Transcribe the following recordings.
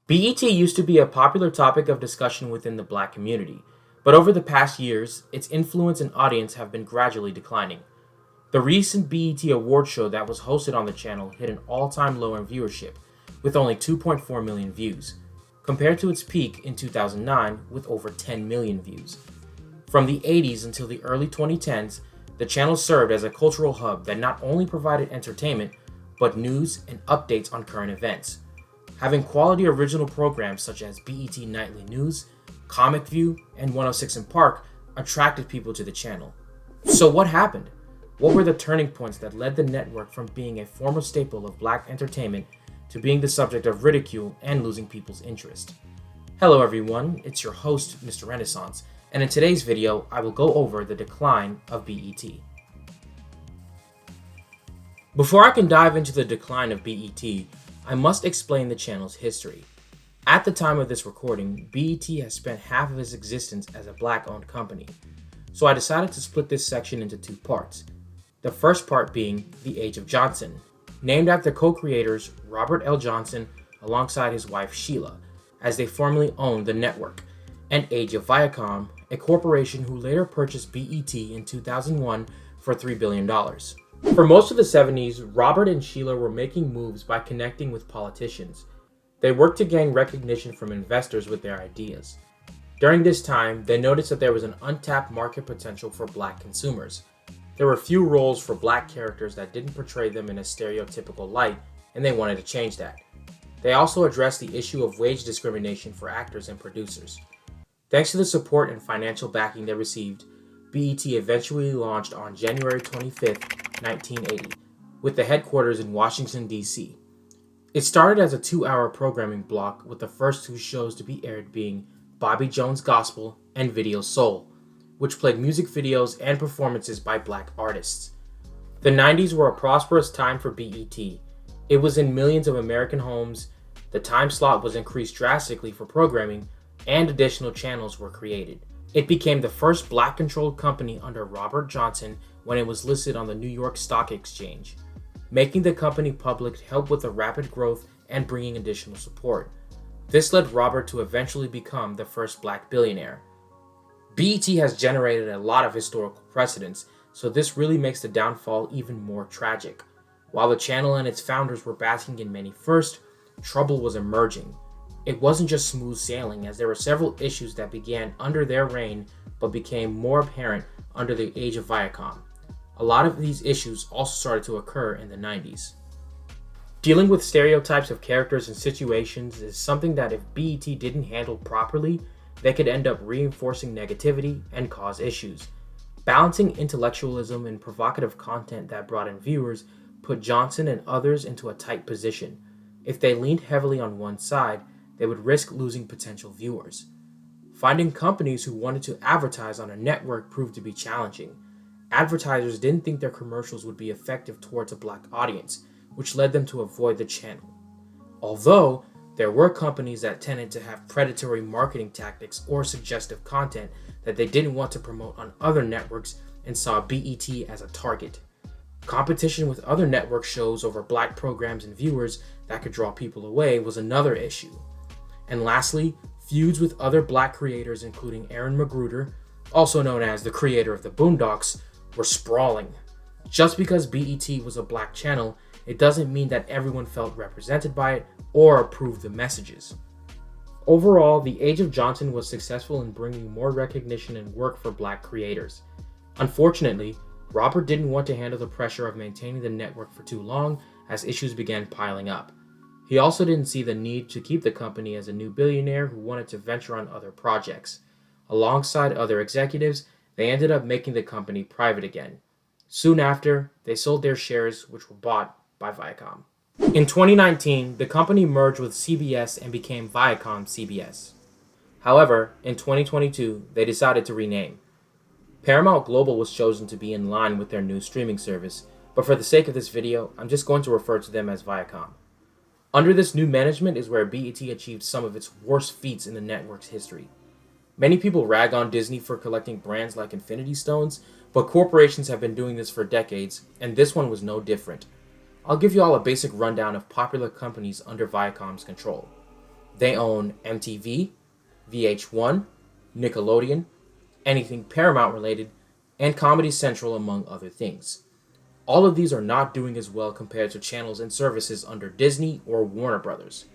BET used to be a popular topic of discussion within the Black community, but over the past years, its influence and audience have been gradually declining. The recent BET award show that was hosted on the channel hit an all-time low in viewership, with only 2.4 million views, compared to its peak in 2009 with over 10 million views. From the 80s until the early 2010s, the channel served as a cultural hub that not only provided entertainment, but news and updates on current events. Having quality original programs such as BET Nightly News, Comic View, and 106 in Park attracted people to the channel. So what happened? What were the turning points that led the network from being a former staple of Black entertainment to being the subject of ridicule and losing people's interest? Hello everyone, it's your host, Mr. Renaissance, and in today's video, I will go over the decline of BET. Before I can dive into the decline of BET, I must explain the channel's history. At the time of this recording, BET has spent half of its existence as a Black-owned company, so I decided to split this section into two parts. The first part being The Age of Johnson, named after co-creators Robert L. Johnson alongside his wife Sheila, as they formerly owned the network, and Age of Viacom, a corporation who later purchased BET in 2001 for $3 billion. For most of the 70s, Robert and Sheila were making moves by connecting with politicians. They worked to gain recognition from investors with their ideas. During this time, they noticed that there was an untapped market potential for Black consumers. There were few roles for Black characters that didn't portray them in a stereotypical light, and they wanted to change that. They also addressed the issue of wage discrimination for actors and producers. Thanks to the support and financial backing they received, BET eventually launched on January 25, 1980, with the headquarters in Washington, D.C. It started as a 2-hour programming block, with the first two shows to be aired being Bobby Jones Gospel and Video Soul, which played music videos and performances by Black artists. The 90s were a prosperous time for BET. It was in millions of American homes, the time slot was increased drastically for programming, and additional channels were created. It became the first Black-controlled company under Robert Johnson when it was listed on the New York Stock Exchange. Making the company public helped with the rapid growth and bringing additional support. This led Robert to eventually become the first Black billionaire. BET has generated a lot of historical precedents, so this really makes the downfall even more tragic. While the channel and its founders were basking in many firsts, trouble was emerging. It wasn't just smooth sailing, as there were several issues that began under their reign but became more apparent under the Age of Viacom. A lot of these issues also started to occur in the 90s. Dealing with stereotypes of characters and situations is something that if BET didn't handle properly, they could end up reinforcing negativity and cause issues. Balancing intellectualism and provocative content that brought in viewers put Johnson and others into a tight position. If they leaned heavily on one side, they would risk losing potential viewers. Finding companies who wanted to advertise on a network proved to be challenging. Advertisers didn't think their commercials would be effective towards a Black audience, which led them to avoid the channel. Although, there were companies that tended to have predatory marketing tactics or suggestive content that they didn't want to promote on other networks and saw BET as a target. Competition with other network shows over Black programs and viewers that could draw people away was another issue. And lastly, feuds with other Black creators including Aaron McGruder, also known as the creator of the Boondocks, were sprawling. Just because BET was a Black channel, it doesn't mean that everyone felt represented by it or approved the messages. Overall, the Age of Johnson was successful in bringing more recognition and work for Black creators. Unfortunately, Robert didn't want to handle the pressure of maintaining the network for too long as issues began piling up. He also didn't see the need to keep the company as a new billionaire who wanted to venture on other projects. Alongside other executives, they ended up making the company private again. Soon after, they sold their shares, which were bought by Viacom. In 2019, the company merged with CBS and became Viacom CBS. However, in 2022, they decided to rename. Paramount Global was chosen to be in line with their new streaming service, but for the sake of this video, I'm just going to refer to them as Viacom. Under this new management is where BET achieved some of its worst feats in the network's history. Many people rag on Disney for collecting brands like Infinity Stones, but corporations have been doing this for decades, and this one was no different. I'll give you all a basic rundown of popular companies under Viacom's control. They own MTV, VH1, Nickelodeon, anything Paramount related, and Comedy Central, among other things. All of these are not doing as well compared to channels and services under Disney or Warner Brothers.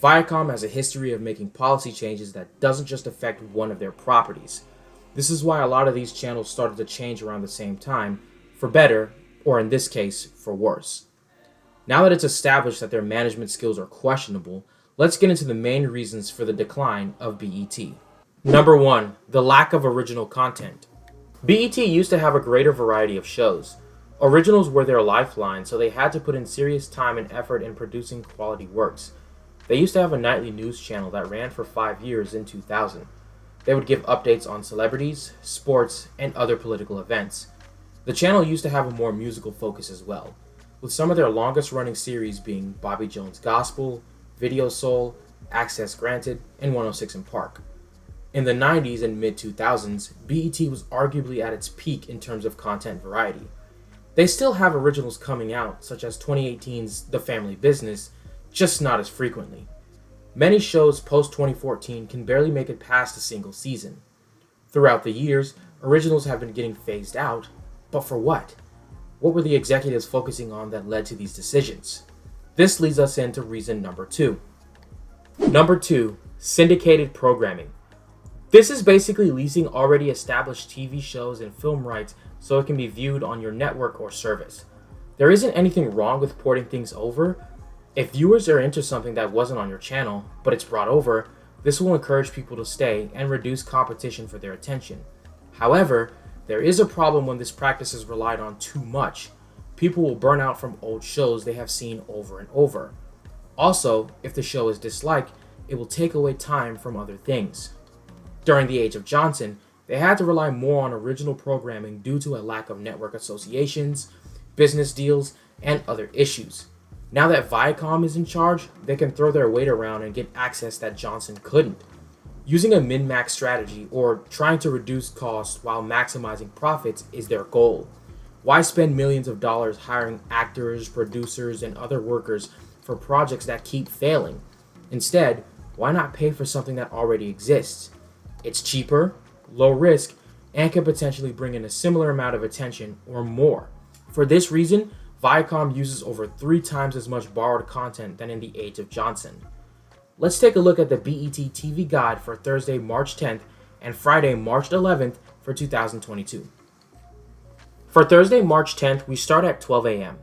Viacom has a history of making policy changes that doesn't just affect one of their properties. This is why a lot of these channels started to change around the same time, for better, or in this case, for worse. Now that it's established that their management skills are questionable, let's get into the main reasons for the decline of BET. Number 1. The lack of original content. BET used to have a greater variety of shows. Originals were their lifeline, so they had to put in serious time and effort in producing quality works. They used to have a nightly news channel that ran for 5 years in 2000. They would give updates on celebrities, sports, and other political events. The channel used to have a more musical focus as well, with some of their longest running series being Bobby Jones Gospel, Video Soul, Access Granted, and 106 in Park. In the 90s and mid-2000s, BET was arguably at its peak in terms of content variety. They still have originals coming out, such as 2018's The Family Business, just not as frequently. Many shows post-2014 can barely make it past a single season. Throughout the years, originals have been getting phased out, but for what? What were the executives focusing on that led to these decisions? This leads us into reason number 2. Number 2, syndicated programming. This is basically leasing already established TV shows and film rights so it can be viewed on your network or service. There isn't anything wrong with porting things over. If viewers are into something that wasn't on your channel, but it's brought over, this will encourage people to stay and reduce competition for their attention. However, there is a problem when this practice is relied on too much. People will burn out from old shows they have seen over and over. Also, if the show is disliked, it will take away time from other things. During the age of Johnson, they had to rely more on original programming due to a lack of network associations, business deals, and other issues. Now that Viacom is in charge, they can throw their weight around and get access that Johnson couldn't. Using a min-max strategy or trying to reduce costs while maximizing profits is their goal. Why spend millions of dollars hiring actors, producers, and other workers for projects that keep failing? Instead, why not pay for something that already exists? It's cheaper, low risk, and can potentially bring in a similar amount of attention or more. For this reason, Viacom uses over 3 times as much borrowed content than in the age of Johnson. Let's take a look at the BET TV guide for Thursday, March 10th and Friday, March 11th for 2022. For Thursday, March 10th, we start at 12 a.m.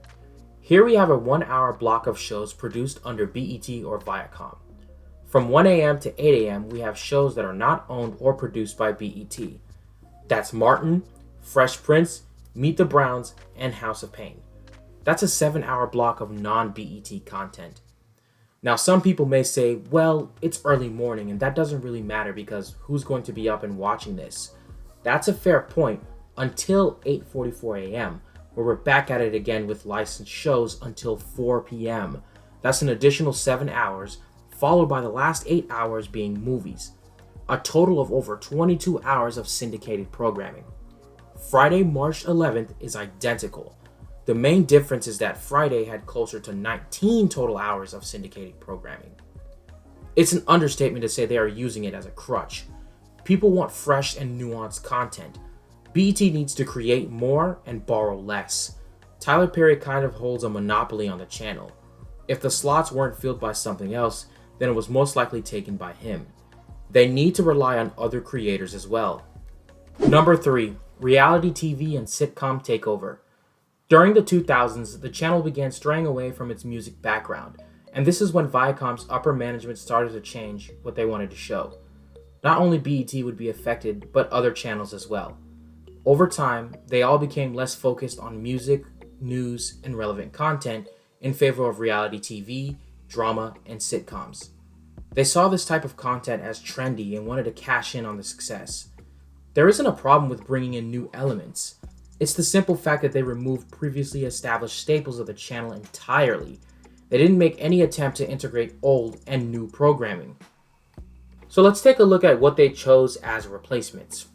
Here we have a 1-hour block of shows produced under BET or Viacom. From 1 a.m. to 8 a.m., we have shows that are not owned or produced by BET. That's Martin, Fresh Prince, Meet the Browns, and House of Pain. That's a 7-hour block of non-BET content. Now, some people may say, well, it's early morning and that doesn't really matter because who's going to be up and watching this? That's a fair point until 8:44 a.m., where we're back at it again with licensed shows until 4 p.m. That's an additional 7 hours, followed by the last 8 hours being movies. A total of over 22 hours of syndicated programming. Friday, March 11th is identical. The main difference is that Friday had closer to 19 total hours of syndicated programming. It's an understatement to say they are using it as a crutch. People want fresh and nuanced content. BET needs to create more and borrow less. Tyler Perry kind of holds a monopoly on the channel. If the slots weren't filled by something else, then it was most likely taken by him. They need to rely on other creators as well. Number 3, reality TV and sitcom takeover. During the 2000s, the channel began straying away from its music background, and this is when Viacom's upper management started to change what they wanted to show. Not only BET would be affected, but other channels as well. Over time, they all became less focused on music, news, and relevant content in favor of reality TV, drama, and sitcoms. They saw this type of content as trendy and wanted to cash in on the success. There isn't a problem with bringing in new elements. It's the simple fact that they removed previously established staples of the channel entirely. They didn't make any attempt to integrate old and new programming. So let's take a look at what they chose as replacements.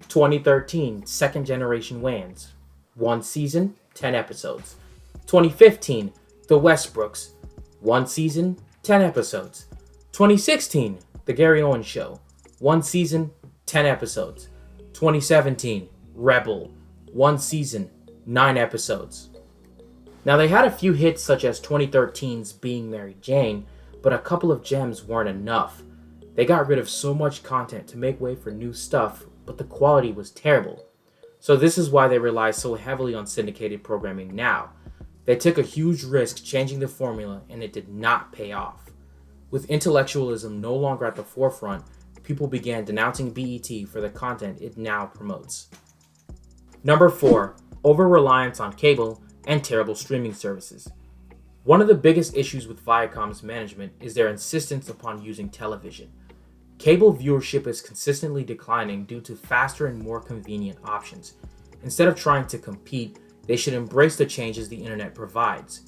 2013, Second Generation Wayans. 1 season, 10 episodes. 2015, The Westbrooks. 1 season, 10 episodes. 2016, The Gary Owens Show, 1 season, 10 episodes. 2017, Rebel, 1 season, 9 episodes. Now they had a few hits such as 2013's Being Mary Jane, but a couple of gems weren't enough. They got rid of so much content to make way for new stuff, but the quality was terrible. So this is why they rely so heavily on syndicated programming now. They took a huge risk changing the formula and it did not pay off. With intellectualism no longer at the forefront, people began denouncing BET for the content it now promotes. Number 4. Over-reliance on cable and terrible streaming services. One of the biggest issues with Viacom's management is their insistence upon using television. Cable viewership is consistently declining due to faster and more convenient options. Instead of trying to compete, they should embrace the changes the internet provides.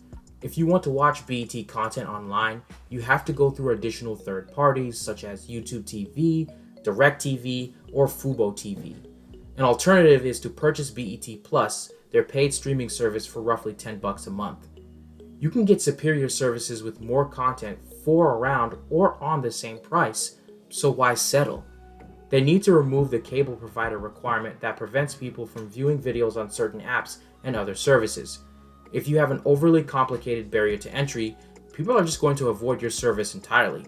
If you want to watch BET content online, you have to go through additional third parties such as YouTube TV, DirecTV, or Fubo TV. An alternative is to purchase BET Plus, their paid streaming service, for roughly $10 a month. You can get superior services with more content for around or on the same price, so why settle? They need to remove the cable provider requirement that prevents people from viewing videos on certain apps and other services. If you have an overly complicated barrier to entry, people are just going to avoid your service entirely.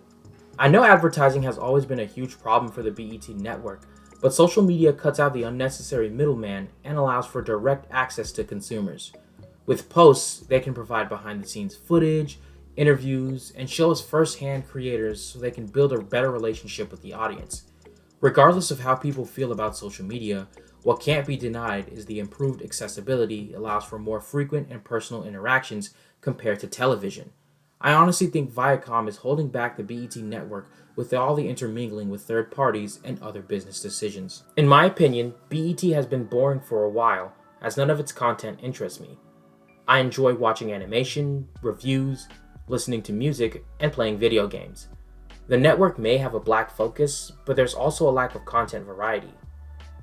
I know advertising has always been a huge problem for the BET network, but social media cuts out the unnecessary middleman and allows for direct access to consumers. With posts, they can provide behind-the-scenes footage, interviews, and show us first-hand creators so they can build a better relationship with the audience. Regardless of how people feel about social media, what can't be denied is the improved accessibility allows for more frequent and personal interactions compared to television. I honestly think Viacom is holding back the BET network with all the intermingling with third parties and other business decisions. In my opinion, BET has been boring for a while, as none of its content interests me. I enjoy watching animation, reviews, listening to music, and playing video games. The network may have a black focus, but there's also a lack of content variety.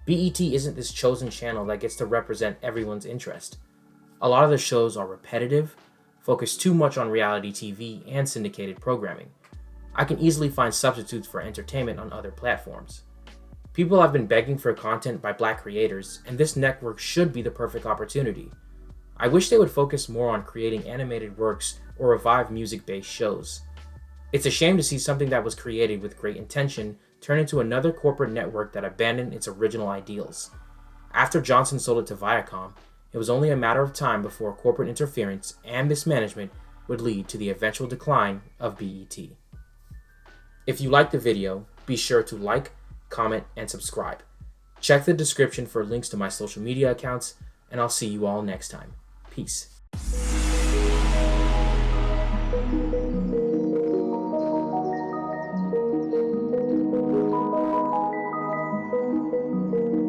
BET isn't this chosen channel that gets to represent everyone's interest. A lot of the shows are repetitive, focus too much on reality TV and syndicated programming. I can easily find substitutes for entertainment on other platforms. People have been begging for content by black creators, and this network should be the perfect opportunity. I wish they would focus more on creating animated works or revive music-based shows. It's a shame to see something that was created with great intention turn into another corporate network that abandoned its original ideals. After Johnson sold it to Viacom, it was only a matter of time before corporate interference and mismanagement would lead to the eventual decline of BET. If you liked the video, be sure to like, comment, and subscribe. Check the description for links to my social media accounts, and I'll see you all next time. Peace.